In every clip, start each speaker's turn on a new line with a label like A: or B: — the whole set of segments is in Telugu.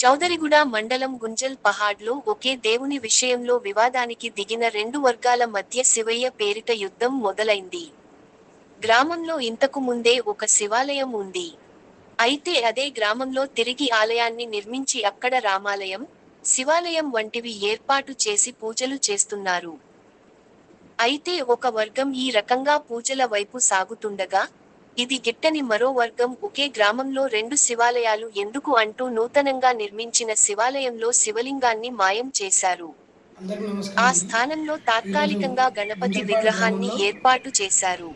A: చౌదరిగూడ మండలం గుంజల్ పహాడ్లో ఒకే దేవుని విషయంలో వివాదానికి దిగిన రెండు వర్గాల మధ్య శివయ్య పేరిట యుద్ధం మొదలైంది. గ్రామంలో ఇంతకు ముందే ఒక శివాలయం ఉంది. అయితే అదే గ్రామంలో తిరిగి ఆలయాన్ని నిర్మించి అక్కడ రామాలయం, శివాలయం వంటివి ఏర్పాటు చేసి పూజలు చేస్తున్నారు. అయితే ఒక వర్గం ఈ రకంగా పూజల వైపు సాగుతుండగా, ఇది గిట్టని మరో వర్గం ఒకే గ్రామంలో రెండు శివాలయాలు ఎందుకు అంటూ నూతనంగా నిర్మించిన శివాలయంలో శివలింగాన్ని మాయం చేశారు. ఆ స్థానంలో తాత్కాలికంగా గణపతి విగ్రహాన్ని ఏర్పాటు చేశారు.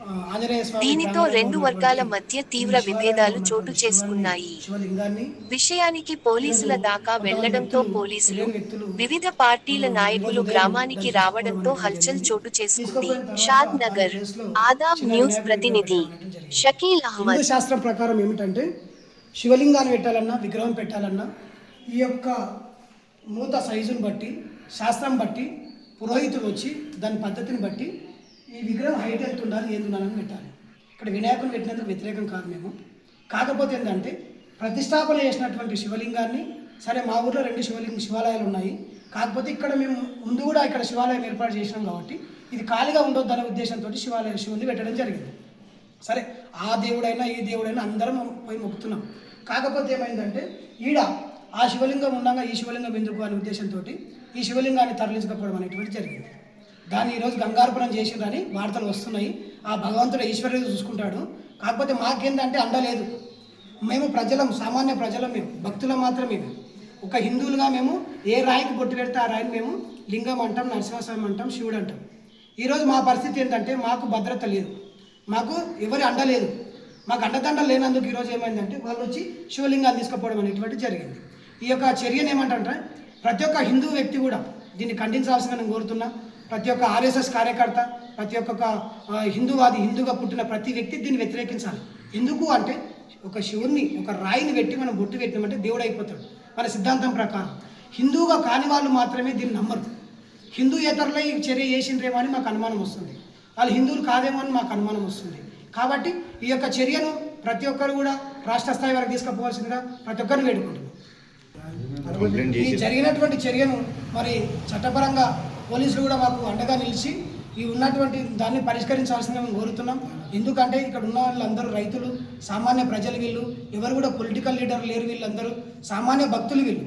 A: దీనితో రెండు వర్గాల మధ్య తీవ్ర విభేదాలు చోటు చేసుకున్నాయి. విషయానికి పోలీసుల దాకా వెళ్లడంతో పోలీసులు, వివిధ పార్టీల నాయకులు గ్రామానికి రావడంతో హల్చల్ చోటు చేసుకుంది. షాద్ నగర్ ఆదాబ్ న్యూస్ ప్రతినిధి షకీల్ అహ్మద్.
B: శాస్త్రం ప్రకారం ఏమిటంటే శివలింగాన్ని పెట్టాలన్నా విగ్రహం పెట్టాలన్నా ఈ యొక్క మూత సైజును బట్టి శాస్త్రం బట్టి పురోహితుడు వచ్చి దాని పద్ధతిని బట్టి ఈ విగ్రహం హైట్ ఎంత ఉండాలి ఏంది ఉండాలని పెట్టాలి. ఇక్కడ వినాయకుని పెట్టినందుకు వ్యతిరేకం కాదు మేము. కాకపోతే ఏంటంటే ప్రతిష్టాపన చేసినటువంటి శివలింగాన్ని సరే మా ఊర్లో రెండు శివాలయాలు ఉన్నాయి. కాకపోతే ఇక్కడ మేము ముందు కూడా ఇక్కడ శివాలయం ఏర్పాటు చేసినాం కాబట్టి ఇది ఖాళీగా ఉండొద్దు అనే ఉద్దేశంతో శివుని పెట్టడం జరిగింది. సరే ఆ దేవుడైనా ఈ దేవుడైనా అందరం పోయి మొక్కుతున్నాం. కాకపోతే ఏమైందంటే ఈడ ఆ శివలింగం ఉండగా ఈ శివలింగం ఎందుకు అనే ఉద్దేశంతో ఈ శివలింగాన్ని తరలించకపోవడం అనేటువంటి జరిగింది. దాన్ని ఈరోజు గంగార్పణం చేసిందని వార్తలు వస్తున్నాయి. ఆ భగవంతుడు ఈశ్వరుడు చూసుకుంటాడు. కాకపోతే మాకేందంటే అండలేదు. మేము ప్రజలం, సామాన్య ప్రజలం, మేము భక్తులం మాత్రమే. ఒక హిందువులుగా మేము ఏ రాయికి బొట్టు పెడితే ఆ రాయిని మేము లింగం అంటాం, నరసింహస్వామి అంటాం, శివుడు అంటాం. ఈరోజు మా పరిస్థితి ఏంటంటే మాకు భద్రత లేదు, మాకు ఎవరి అండ లేదు. మాకు అండదండలు లేనందుకు ఈరోజు ఏమైందంటే వాళ్ళు వచ్చి శివలింగాన్ని తీసుకుపోవడం అనేటువంటి జరిగింది. ఈ యొక్క చర్యను ఏమంటే ప్రతి ఒక్క హిందూ వ్యక్తి కూడా దీన్ని ఖండించాల్సిందిగా నేను కోరుతున్నా. ప్రతి ఒక్క ఆర్ఎస్ఎస్ కార్యకర్త, ప్రతి ఒక్క హిందూవాది, హిందూగా పుట్టిన ప్రతి వ్యక్తి దీన్ని వ్యతిరేకించాలి. ఎందుకు అంటే ఒక శివుణ్ణి, ఒక రాయిని పెట్టి మనం బొట్టు పెట్టినామంటే దేవుడు అయిపోతాడు. మన సిద్ధాంతం ప్రకారం హిందూగా కాని వాళ్ళు మాత్రమే దీన్ని నమ్మరు. హిందూయేతరులు ఈ చర్య చేసిండ్రేమో అని మాకు అనుమానం వస్తుంది, వాళ్ళు హిందువులు కాదేమో అని మాకు అనుమానం వస్తుంది. కాబట్టి ఈ యొక్క చర్యను ప్రతి ఒక్కరు కూడా రాష్ట్ర స్థాయి వరకు తీసుకుపోవాల్సిందిగా ప్రతి ఒక్కరిని వేడుకుంటున్నాం. ఈ జరిగినటువంటి చర్యను మరి చట్టపరంగా పోలీసులు కూడా మాకు అండగా నిలిచి ఈ ఉన్నటువంటి దాన్ని పరిష్కరించాల్సిందిగా మేము కోరుతున్నాం. ఎందుకంటే ఇక్కడ ఉన్న వాళ్ళందరూ రైతులు, సామాన్య ప్రజలు, వీళ్ళు ఎవరు కూడా పొలిటికల్ లీడర్ లేరు. వీళ్ళందరూ సామాన్య భక్తులు. వీళ్ళు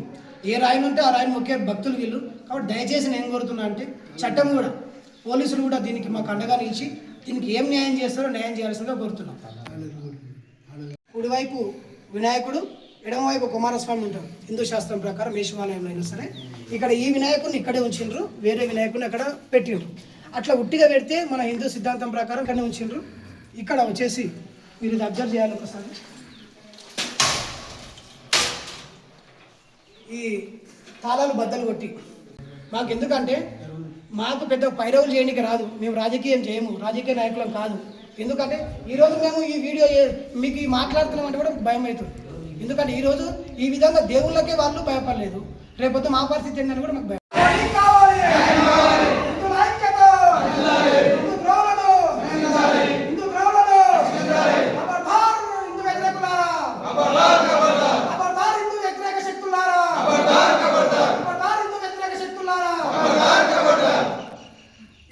B: ఏ రాయిని ఉంటే ఆ రాయిని మొక్కే భక్తులు వీళ్ళు. కాబట్టి దయచేసి నేను కోరుతున్నా అంటే చట్టం కూడా, పోలీసులు కూడా దీనికి మాకు అండగా నిలిచి దీనికి ఏం న్యాయం చేస్తారో న్యాయం చేయాల్సిందిగా కోరుతున్నాం. కుడివైపు వినాయకుడు, ఎడమవైపు కుమారస్వామి ఉంటారు. హిందూ శాస్త్రం ప్రకారం ఏ శివాలయంలో అయినా సరే ఇక్కడ ఈ వినాయకుడిని ఇక్కడే ఉంచిండ్రు, వేరే వినాయకుడిని అక్కడ పెట్టిండ్రు. అట్లా ఉట్టిగా పెడితే మన హిందూ సిద్ధాంతం ప్రకారం ఇక్కడనే ఉంచిండ్రు. ఇక్కడ వచ్చేసి మీరు ఇది అబ్జర్వ్ చేయాలి ఒకసారి. ఈ తాళాలు బద్దలు కొట్టి మాకు ఎందుకంటే మాకు పెద్ద పైరవులు చేయడానికి రాదు, మేము రాజకీయం చేయము, రాజకీయ నాయకులం కాదు. ఎందుకంటే ఈరోజు మేము ఈ వీడియో మీకు మాట్లాడుతున్నాం అంటే కూడా భయం అవుతుంది. ఎందుకంటే ఈరోజు ఈ విధంగా దేవుళ్ళకే వాళ్ళు భయపడలేదు, రేపొద్దు మా పరిస్థితి ఏంటని కూడా మాకు భయం.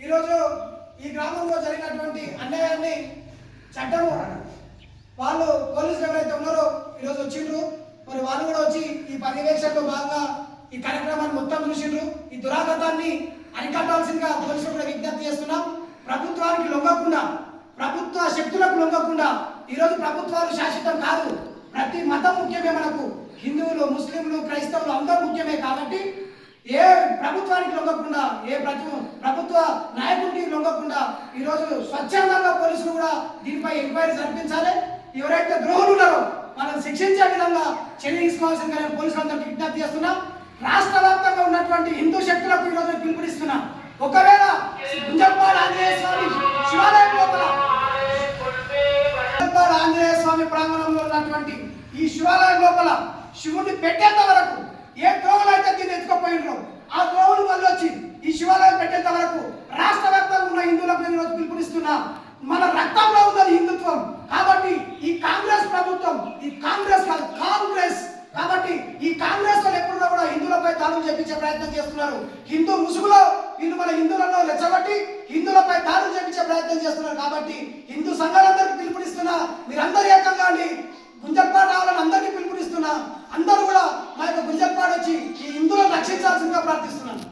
B: ఈరోజు ఈ గ్రామంలో జరిగినటువంటి అన్యాయాన్ని చట్టము వాళ్ళు పోలీసులు ఎవరైతే ఉన్నారో ఈరోజు వచ్చిండ్రు. మరి వాళ్ళు కూడా వచ్చి ఈ పర్యవేక్షణలో భాగంగా ఈ కార్యక్రమాన్ని మొత్తం చూసిండ్రు. ఈ దురాగతాన్ని అరికట్టాల్సిందిగా పోలీసులు కూడా విజ్ఞప్తి చేస్తున్నాం. ప్రభుత్వానికి లొంగకుండా, ప్రభుత్వ శక్తులకు లొంగకుండా, ఈరోజు ప్రభుత్వాలు శాశ్వతం కాదు. ప్రతి మతం ముఖ్యమే మనకు. హిందువులు, ముస్లింలు, క్రైస్తవులు అందరూ ముఖ్యమే. కాబట్టి ఏ ప్రభుత్వానికి లొంగకుండా, ఏ ప్రభుత్వ నాయకుడికి లొంగకుండా ఈరోజు స్వచ్ఛందంగా పోలీసులు కూడా దీనిపై ఎంక్వైరీ జరిపించాలి. ఎవరైతే ద్రోహులు ఉన్నారో వాళ్ళని శిక్షించే విధంగా చర్య తీసుకోవాల్సిందిగా పోలీసులందరికీ విజ్ఞప్తి చేస్తున్నా. రాష్ట్ర వ్యాప్తంగా ఉన్నటువంటి హిందూ శక్తులకు ఈరోజు పిలుపునిస్తున్నా. ఒకవేళ గుంజల్పాడు ఆంజనేయ స్వామి శివాలయం లోపల, గుంజల్పాడు ఆంజనేయ స్వామి ప్రాంగణంలో ఉన్నటువంటి ఈ శివాలయం లోపల శివుడిని పెట్టేంత వరకు ఏ ద్రోహులు అయితే దీన్ని ఎత్తుకుపోయినో ఆ ద్రోహులు వల్ల వచ్చి ఈ శివాలయం పెట్టేంత వరకు రాష్ట్ర వ్యాప్తంగా ఉన్న హిందువులకు నేను ఈరోజు పిలుపునిస్తున్నా. మన రక్తంలో ఉన్నది హిందుత్వం. కాబట్టి ఈ కాంగ్రెస్ ప్రభుత్వం, ఈ కాంగ్రెస్ కాబట్టి ఈ కాంగ్రెస్ దాడులు చేపించే ప్రయత్నం చేస్తున్నారు. హిందూ ముసుగులో వీళ్ళు మన హిందువులను రెచ్చగొట్టి హిందువులపై దాడులు చేపించే ప్రయత్నం చేస్తున్నారు. కాబట్టి హిందూ సంఘాలందరికీ పిలుపునిస్తున్నా, మీరందరూ ఏకంగా అండి గుంజల్పాడు రావాలని అందరికీ పిలుపునిస్తున్నా. అందరూ కూడా మా యొక్క గుంజల్పాడు వచ్చి ఈ హిందువులను రక్షించాల్సిందిగా ప్రార్థిస్తున్నాను.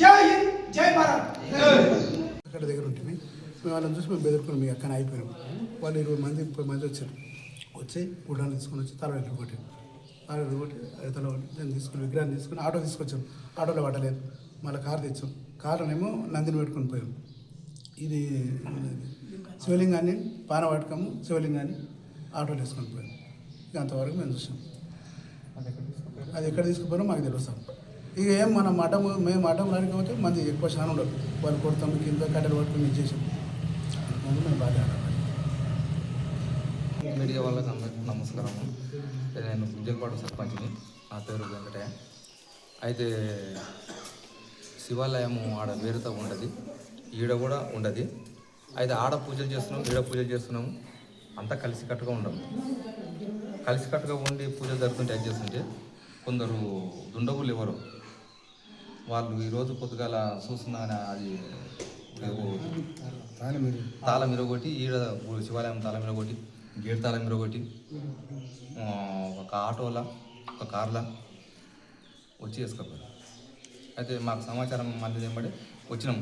B: జై హింద్, జై భారత్.
C: అక్కడ దగ్గర ఉంటుంది. మేము వాళ్ళని చూసి మేము బెదిరుకున్నాం, మీ అక్కన అయిపోయాం. వాళ్ళు 20 మంది 30 మంది వచ్చారు. వచ్చి గుడ్డాన్ని తీసుకొని వచ్చి తల కొట్టి తల దాన్ని తీసుకుని విగ్రహాన్ని తీసుకుని ఆటో తీసుకొచ్చాం. ఆటోలో పట్టలేదు. మళ్ళీ కారు తెచ్చాం. కారునేమో నందిని పెట్టుకొని పోయాం. ఇది శివలింగాన్ని పాన పట్టుకము శివలింగాన్ని ఆటోలో వేసుకొని పోయాం. ఇక అంతవరకు మేము చూసాం. అది ఎక్కడ తీసుకుపోయారో మాకు తెలుస్తాం. ఇక ఏం మన మఠం మేము మఠం రానికపోతే మంది ఎక్కువ శానం ఉండదు. వాళ్ళు కొడతాం, కింద కట్టెలు పట్టుకుని ఇచ్చేసాం. మేము బాగా
D: మీడియా వాళ్ళకి అందరికీ నమస్కారం. నేను గుంజల్పాడు సర్పంచ్ని. నా పేరు వెంకటయ్య. అయితే శివాలయము ఆడ వేరుతో ఉండదు, ఈడ కూడా ఉండదు. అయితే ఆడ పూజలు చేస్తున్నాము, ఈడ పూజలు చేస్తున్నాము. అంతా కలిసికట్టుగా ఉండము. కలిసికట్టుగా ఉండి పూజలు జరుగుతుంటే ఏం చేస్తుంటే కొందరు దుండగులు ఎవరు వాళ్ళు ఈరోజు పొద్దుగాల చూస్తున్నాను అది తాళం ఇరగొట్టి ఈడ శివాలయం తాళం ఇరగొట్టి గేట్ తాళం ఇరగొట్టి ఒక ఆటోలా ఒక కార్లా వచ్చి వేసుకోపోయారు. అయితే మాకు సమాచారం మంది ఏమంటే వచ్చినాం.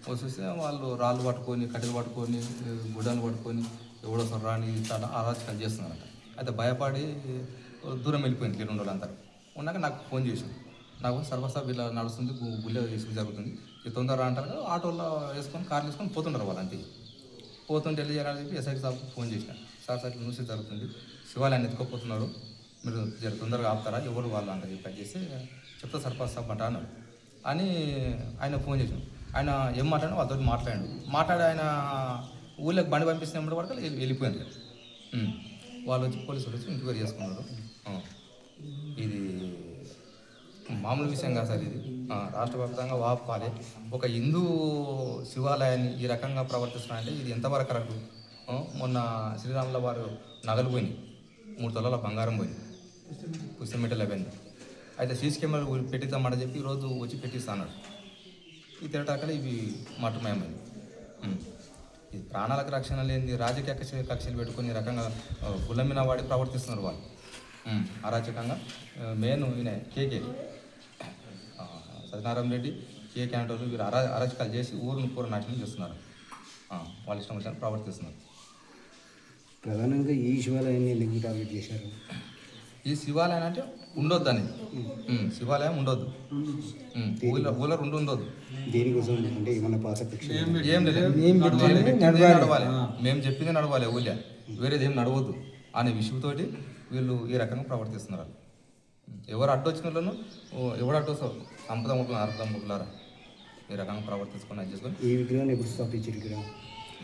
D: వచ్చేస్తే వాళ్ళు రాళ్ళు పట్టుకొని కట్టెలు పట్టుకొని గుడ్డలు పట్టుకొని ఎవడో రాని చాలా అరాచకాలు చేస్తున్నారంట. అయితే భయపడి దూరం వెళ్ళిపోయింది 2 రోజులు అందరూ. ఉన్నాక నాకు ఫోన్ చేసాం. నాకు సర్వసా వీళ్ళ నడుస్తుంది, గుళ్ళ తీసుకు జరుగుతుంది, ఈ తొందర అంటారు కదా, ఆటోలో వేసుకొని కార్లు వేసుకొని పోతుంటారు వాళ్ళంటే. పోతుంటే వెళ్ళి చేయాలని చెప్పి ఎస్ఐకి సార్కి ఫోన్ చేసిన. సార్ సార్ న్యూస్ జరుగుతుంది, శివాలయాన్ని ఎత్తుకోపోతున్నారు, మీరు జర తొందరగా ఆపుతారా, ఎవరు వాళ్ళు అంట చెప్పి చేసి చెప్తా సర్పంచ్ సాబ్ అంట అన్నాడు అని ఆయన ఫోన్ చేసాం. ఆయన ఏం మాట్లాడినా వాళ్ళతో మాట్లాడి ఆయన ఊళ్ళకి బండి పంపిస్తున్నప్పుడు వరకు వెళ్ళిపోయింది. వాళ్ళు వచ్చి పోలీసులు వచ్చి ఎంక్వైరీ చేసుకున్నారు. ఇది మామూలు విషయం కాదు సార్. ఇది రాష్ట్ర వ్యాప్తంగా వాపాలి. ఒక హిందూ శివాలయాన్ని ఈ రకంగా ప్రవర్తిస్తున్నారంటే ఇది ఎంతవరకు కరెక్ట్? మొన్న శ్రీరాముల వారు నగలు పోయినాయి, 3 తులాల బంగారం పోయింది, పుస్తమెట్టలు అయిపోయింది. అయితే సీసీ కెమెరాలు పెట్టిద్దామని చెప్పి ఈరోజు వచ్చి పెట్టిస్తాడు. ఈ తిరటాకలు ఇవి మటుమయమైంది. ఇది ప్రాణాలకు రక్షణ లేనిది రాజకీయ కక్షలు పెట్టుకుని ఈ రకంగా గుల్లమ్మిన వాడి ప్రవర్తిస్తున్నారు వాళ్ళు అరాచకంగా. మెయిన్ ఈయన కేకే సత్యనారాయణ రెడ్డి, కేకే అంటూ వీరు అరాచకాలు చేసి ఊరును పూర నాశనం చేస్తున్నారు. వాళ్ళ ఇష్టం వచ్చిన ప్రవర్తిస్తున్నారు.
E: ప్రధానంగా ఈ శివాలయాన్ని ఎందుకు టార్గెట్ చేశారు?
D: ఈ శివాలయం అంటే ఉండొద్దు అని, శివాలయం ఉండొద్దు, ఊళ్ళో ఉండొద్దు.
E: దేనికోసం అంటే ఏమన్నా పాత
D: ఏం లేదు, నడవాలి, మేము చెప్పింది నడవాలి, ఊళ్ళో వేరేది ఏం నడవద్దు అనే విషయంతో వీళ్ళు ఈ రకంగా ప్రవర్తిస్తున్నారు. ఎవరు అడ్డొచ్చిన వాళ్ళను ఎవడు అడ్డొస్తారు, సంపద ముట్ల అర్థం ముట్లారా ఈ రకంగా ప్రవర్తించుకొని అది చేసుకొని.
E: ఈ విగ్రహాన్ని ఎప్పుడు స్థాపించారు? విగ్రహం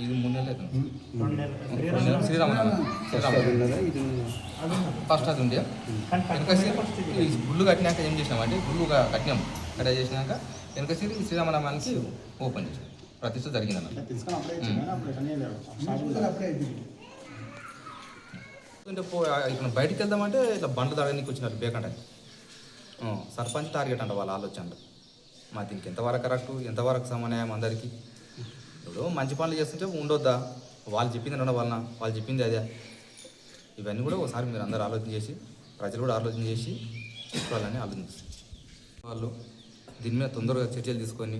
D: ఇది 3 నెలలు అవుతుంది. శ్రీరామ ఫస్ట్ అది ఉండే గుళ్ళు కట్టినాక ఏం చేసినామంటే గుళ్ళుగా కట్టినాం. కట్ట చేసినాక వెనక శ్రీరామనామానికి ఓపెన్ చేసాం, ప్రతిష్ట జరిగిందన్న. ఇక్కడ బయటికి వెళ్దామంటే ఇట్లా బండ్లు తడడానికి వచ్చినట్టు బేకంట సర్పంచ్ టార్గెట్ అంట వాళ్ళ ఆలోచనలు. మా దీనికి ఎంతవరకు కరెక్ట్, ఎంతవరకు సమన్వయం అందరికీ? ఇప్పుడు మంచి పనులు చేస్తుంటే ఉండొద్దా? వాళ్ళు చెప్పింది నడవాలన్నా, వాళ్ళు చెప్పింది అదే. ఇవన్నీ కూడా ఒకసారి మీరు అందరూ ఆలోచన చేసి, ప్రజలు కూడా ఆలోచన చేసి చూసుకోవాలని ఆలోచిస్తారు. వాళ్ళు దీని మీద తొందరగా చర్యలు తీసుకొని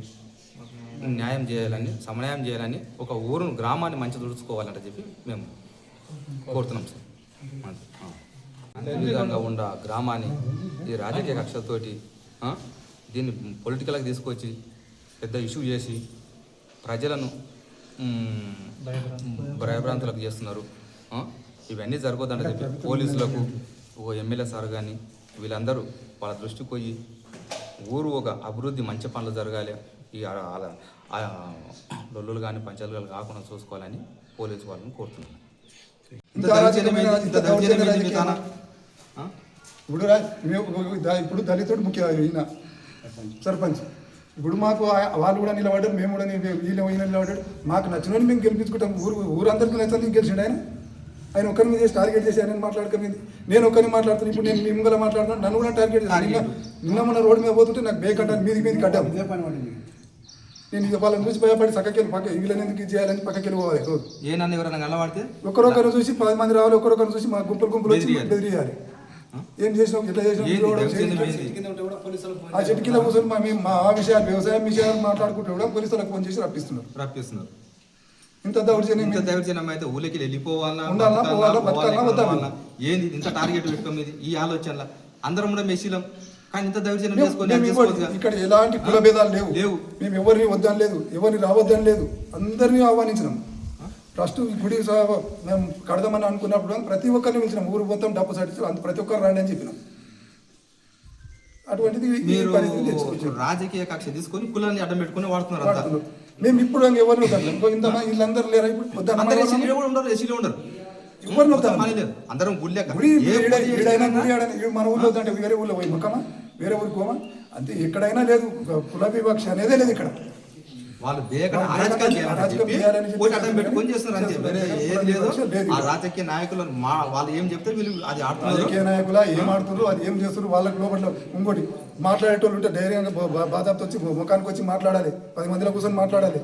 D: న్యాయం చేయాలని, సమన్వయం చేయాలని, ఒక ఊరును గ్రామాన్ని మంచి దుడుచుకోవాలంట చెప్పి మేము కోరుతున్నాం సార్. ఈ విధంగా ఉన్న గ్రామాన్ని ఈ రాజకీయ కక్షలతోటి దీన్ని పొలిటికల్గా తీసుకొచ్చి పెద్ద ఇష్యూ చేసి ప్రజలను భయభ్రాంతులకు చేస్తున్నారు. ఇవన్నీ జరగొద్దంట చెప్పి పోలీసులకు, ఓ ఎమ్మెల్యే సార్ కానీ వీళ్ళందరూ వాళ్ళ దృష్టికి పోయి ఊరు ఒక అభివృద్ధి మంచి పనులు జరగాలి, ఈ లొల్లులు కానీ పంచాయతీలు కానీ కాకుండా చూసుకోవాలని పోలీసు వాళ్ళని కోరుతున్నాను.
C: ఇప్పుడు దళితుడు ముఖ్య ఈయన సర్పంచ్. ఇప్పుడు మాకు వాళ్ళు కూడా నిలబడ్డారు, మేము కూడా వీళ్ళు ఈయన నిలబడ్డాడు. మాకు నచ్చిన మేము గెలిపించుకుంటాం. ఊరందరికీ నచ్చిన గెలిచిండు ఆయన.
F: ఆయన ఒక్కరి మీద చేసి టార్గెట్ చేసి ఆయన మాట్లాడుకోమింది. నేను ఒక్కరిని మాట్లాడుతాను. ఇప్పుడు నేను మీ ముంగల మాట్లాడుతున్నాను, నన్ను కూడా టార్గెట్ చేసి నిన్న మొన్న రోడ్డు మీద పోతుంటే నాకు బేక్ అంటాను, మీది కట్టాము.
C: ఇదే పని పడింది.
F: నేను ఇక వాళ్ళని చూసి భయపడి చక్కకెళ్ళి పక్క వీళ్ళని ఎందుకు ఇది చేయాలని పక్కకెళ్ళి పోవాలి రోజు.
D: ఏ నన్ను ఎవరైనా కలవాడితే
F: ఒక్కరొకరు చూసి 10 మంది రావాలి, ఒక్కరొకరు చూసి మా గుంపులు వచ్చి బెదిరియాలి. ఏం చేసినావు, ఎట్లా చేసినావు, ఆ చెట్టు కింద కూర్చొని మా విషయాలు వ్యవసాయం విషయాలు మాట్లాడుకుంటూ కూడా పోలీసులకు ఫోన్ చేసి రప్పిస్తున్నారు. ఇంత
D: దౌర్జన్యం అయితే ఊళ్ళకి వెళ్ళిపోవాలా,
F: ఉండాలా, పోవాలా, బతకాలా, వద్దా?
D: ఏంది ఇంత టార్గెట్ పెట్టుకోమేది ఈ ఆలోచనలో అందరం కూడా మెస్సీలం. కానీ ఇంత దౌర్జన్యం చేసుకొని
F: ఇక్కడ ఎలాంటి కుల భేదాలు లేవు. మేము ఎవరిని వద్దని లేదు, ఎవరిని రావద్దని లేదు, అందరినీ ఆహ్వానించినాం. ఫస్ట్ గుడి మేము కడదామని అనుకున్నప్పుడు ప్రతి ఒక్కరిని పిలిచినాం. ఊరు మొత్తం డబ్బు సర్టిఫికేట్ ప్రతి ఒక్కరు రండి అని చెప్పినాం. అటువంటిది
D: రాజకీయ కక్ష తీసుకొని కులాన్ని అడ్డం పెట్టుకుని వాడుతున్నారు.
F: మేము ఇప్పుడు ఎవరిని వద్దాం, వీళ్ళందరూ లేరా ఇప్పుడు
D: ఉండరు,
F: ఎవరిని వద్దాం.
D: అందరం గుడి
F: మన ఊళ్ళో వద్దంటే వేరే ఊళ్ళో పోయి మొక్కమా, వేరే ఊరికి పోమా, అంతే. ఎక్కడైనా లేదు, కుల వివక్ష అనేదే లేదు ఇక్కడ.
D: వాళ్ళు రాజకీయ నాయకులు వాళ్ళు ఏం చెప్తే వీళ్ళు అది
F: రాజకీయ నాయకుల ఏం ఆడుతున్నారు, అది ఏం చేస్తున్నారు వాళ్ళకి లోపల. ఇంకోటి మాట్లాడేటోళ్ళు ఉంటే ధైర్యంగా బాధాపుతో వచ్చి ముఖానికి వచ్చి మాట్లాడాలి, 10 మందిలో కూర్చొని మాట్లాడాలి.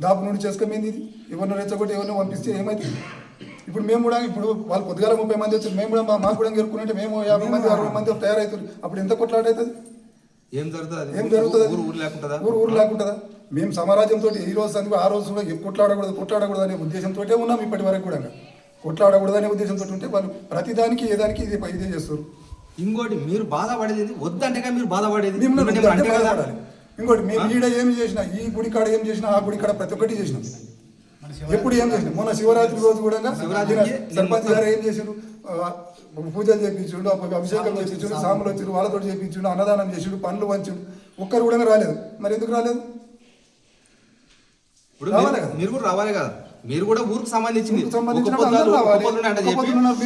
F: దాపు నుండి చేసుకోమేంది ఇది, ఎవరిని రెచ్చగొట్టి ఎవరిని పంపిస్తే ఏమైంది? ఇప్పుడు మేము కూడా ఇప్పుడు వాళ్ళు పొద్దుగాల 30 మంది వచ్చారు, మేము కూడా మాకు కూడా ఎరుకున్నట్టే మేము 50 మంది 60 మంది తయారవుతారు. అప్పుడు ఎంత కొట్లాట అవుతుంది? ఏం జరుగుతుంది? ఊరు లేకుంటుందా? మేము సమారాజ్యంతో ఈ రోజు సందుకు ఆ రోజు కూడా కొట్లాడకూడదు అనే ఉద్దేశంతో ఉన్నాం ఇప్పటి వరకు కూడా. కొట్లాడకూడదు అనే ఉద్దేశంతో ఉంటే వాళ్ళు ప్రతిదానికి ఏదానికి ఇదే చేస్తారు.
D: ఇంకోటి మీరు బాధపడేది వద్దంటే మీరు బాధపడేది.
F: ఇంకోటి మేము ఈడ ఏమి చేసినా, ఈ గుడి కాడ ఏం చేసినా, ఆ గుడి కాడ ప్రతి ఒక్కటి చేసినాం. ఎప్పుడు ఏం చేసినాం? మొన్న శివరాత్రి రోజు కూడా సర్పంచ్ గారు ఏం చేసారు, పూజలు చేయించుండు, అభిషేకం చేయించుండు, సాములు వచ్చారు, వాళ్ళతో చేయించుండు, అన్నదానం చేసిండు, పండ్లు పంచుండు. ఒక్కరు కూడా రాలేదు. మరి ఎందుకు రాలేదు?
D: మీరు కూడా రావాలి కదా, మీరు కూడా ఊరికి సంబంధించిన
F: మీరు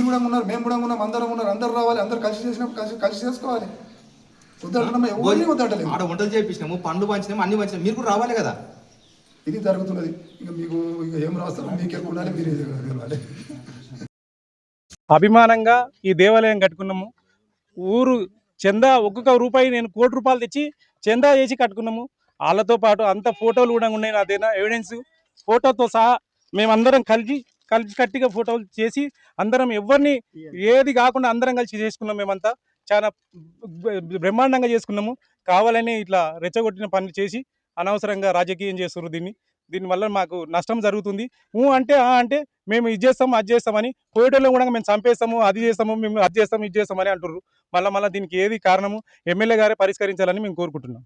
F: కూడా ఉన్నారు, మేము కూడా ఉన్నాం, అందరం ఉన్నారు, అందరు రావాలి, అందరు కలిసి చేసినాం, కలిసి చేసుకోవాలి.
D: ఆడ వంటలు చేయించినాము, పండ్లు పంచినాము, అన్ని పంచినాము, మీరు కూడా రావాలి కదా.
F: ఇది జరుగుతున్నది. ఇక మీకు ఇక ఏం రాస్తారు, మీకే ఉండాలి, మీరు వెళ్ళాలి.
G: అభిమానంగా ఈ దేవాలయం కట్టుకున్నాము. ఊరు చందా ఒక్కొక్క రూపాయి నేను ₹1,00,00,000 తెచ్చి చందా చేసి కట్టుకున్నాము. వాళ్ళతో పాటు అంత ఫోటోలు కూడా ఉన్నాయి, అదేనా ఎవిడెన్స్ ఫోటోతో సహా మేమందరం కలిసి కట్టిగా ఫోటోలు చేసి అందరం ఎవరిని ఏది కాకుండా అందరం కలిసి చేసుకున్నాం. మేమంతా చాలా బ్రహ్మాండంగా చేసుకున్నాము. కావాలని ఇట్లా రెచ్చగొట్టిన పని చేసి అనవసరంగా రాజకీయం చేస్తున్నారు. దీనివల్ల మాకు నష్టం జరుగుతుంది. అంటే మేము ఇది చేస్తాము అది చేస్తామని పోయేటోళ్ళు కూడా మేము చంపేస్తాము, అది చేస్తాము, మేము అది చేస్తాము ఇది చేస్తామని అంటున్నారు. మళ్ళీ దీనికి ఏది కారణము ఎమ్మెల్యే గారే పరిష్కరించాలని మేము కోరుకుంటున్నాం.